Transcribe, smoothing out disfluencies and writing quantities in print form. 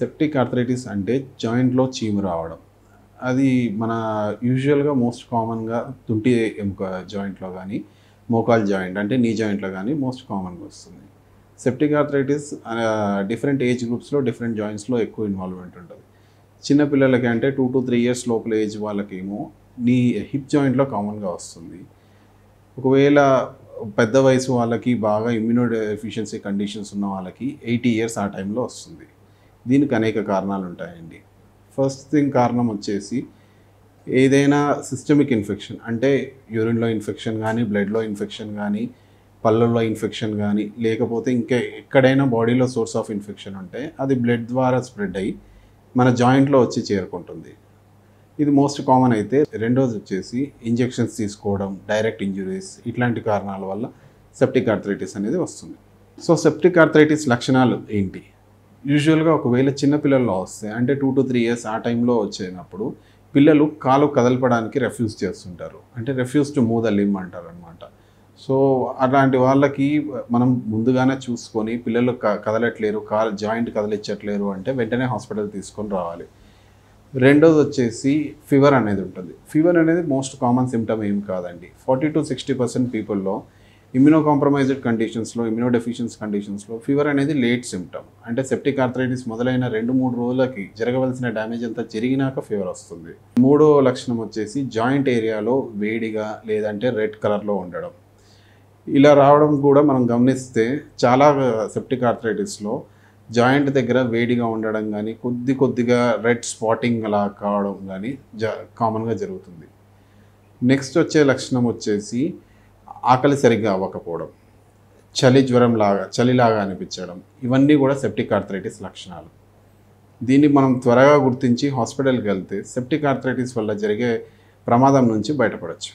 Septic arthritis అంటే జాయింట్లో చీము రావడం. అది మన యూజువల్‌గా మోస్ట్ కామన్‌గా తుంటి ఎముక జాయింట్‌లో గానీ, మోకాలు జాయింట్ అంటే నీ జాయింట్‌లో గానీ మోస్ట్ కామన్‌గా వస్తుంది. సెప్టిక్ ఆర్థరైటిస్ డిఫరెంట్ ఏజ్ గ్రూప్స్‌లో, డిఫరెంట్ జాయింట్స్‌లో ఎక్కువ ఇన్వాల్వ్‌మెంట్ ఉంటది. చిన్న పిల్లలకి అంటే 2-3 ఇయర్స్ లోపల ఏజ్ వాళ్ళకేమో నీ హిప్ జాయింట్‌లో కామన్‌గా వస్తుంది. ఒకవేళ పెద్ద వయసు వాళ్ళకి బాగా ఇమ్యూనో డెఫిషియన్సీ కండిషన్స్ ఉన్న వాళ్ళకి 80 ఇయర్స్ ఆ టైంలో వస్తుంది. దీనికి అనేక కారణాలు ఉంటాయండి. ఫస్ట్ థింగ్ కారణం వచ్చేసి ఏదైనా సిస్టమిక్ ఇన్ఫెక్షన్ అంటే యూరిన్‌లో ఇన్ఫెక్షన్ గానీ, బ్లడ్‌లో ఇన్ఫెక్షన్ గానీ, పళ్ళల్లో ఇన్ఫెక్షన్ గానీ, లేకపోతే ఇంకా ఎక్కడైనా బాడీలో సోర్స్ ఆఫ్ ఇన్ఫెక్షన్ ఉంటే అది బ్లడ్ ద్వారా స్ప్రెడ్ అయ్యి మన జాయింట్‌లో వచ్చి చేరుకుంటుంది. ఇది మోస్ట్ కామన్ అయితే రెండోది వచ్చేసి ఇంజెక్షన్స్ తీసుకోవడం, డైరెక్ట్ ఇంజ్యూరీస్ ఇట్లాంటి కారణాల వల్ల సెప్టిక్ ఆర్థరైటిస్ అనేది వస్తుంది. సో సెప్టిక్ ఆర్థరైటిస్ లక్షణాలు ఏంటి? యూజువల్‌గా ఒకవేళ చిన్న పిల్లల్లో వస్తే అంటే 2-3 ఇయర్స్ ఆ టైంలో వచ్చినప్పుడు పిల్లలు కాలు కదలపడానికి రెఫ్యూజ్ చేస్తుంటారు. అంటే refuse to move the limb అంటారనమాట. సో అలాంటి వాళ్ళకి మనం ముందుగానే చూసుకొని పిల్లలు కదలట్లేరు, కాలు జాయింట్ కదిలించట్లేరు అంటే వెంటనే హాస్పిటల్ తీసుకొని రావాలి. రెండోది వచ్చేసి ఫీవర్ అనేది ఉంటుంది. ఫీవర్ అనేది మోస్ట్ కామన్ సిమ్టమ్ ఏం కాదండి. 40-60% పీపుల్‌లో ఇమ్యూనో కాంప్రమైజ్డ్ కండిషన్స్‌లో, ఇమ్యూనో డెఫిషియన్సీ కండిషన్స్‌లో ఫీవర్ అనేది లేట్ సిమ్టమ్. అంటే సెప్టిక్ ఆర్థరైటిస్ మొదలైన 2-3 రోజులకి జరగవలసిన డ్యామేజ్ అంతా జరిగినాక ఫీవర్ వస్తుంది. మూడో లక్షణం వచ్చేసి జాయింట్ ఏరియాలో వేడిగా లేదంటే రెడ్ కలర్‌లో ఉండడం. ఇలా రావడం కూడా మనం గమనిస్తే చాలా సెప్టిక్ ఆర్థరైటిస్‌లో జాయింట్ దగ్గర వేడిగా ఉండడం కానీ, కొద్దిగా రెడ్ స్పాటింగ్ అలా కావడం కానీ కామన్‌గా జరుగుతుంది. నెక్స్ట్ వచ్చే లక్షణం వచ్చేసి ఆకలి సరిగ్గా అవ్వకపోవడం, చలిలాగా అనిపించడం, ఇవన్నీ కూడా సెప్టిక్ ఆర్థరైటిస్ లక్షణాలు. దీన్ని మనం త్వరగా గుర్తించి హాస్పిటల్‌కి వెళ్తే సెప్టిక్ ఆర్థరైటిస్ వల్ల జరిగే ప్రమాదం నుంచి బయటపడొచ్చు.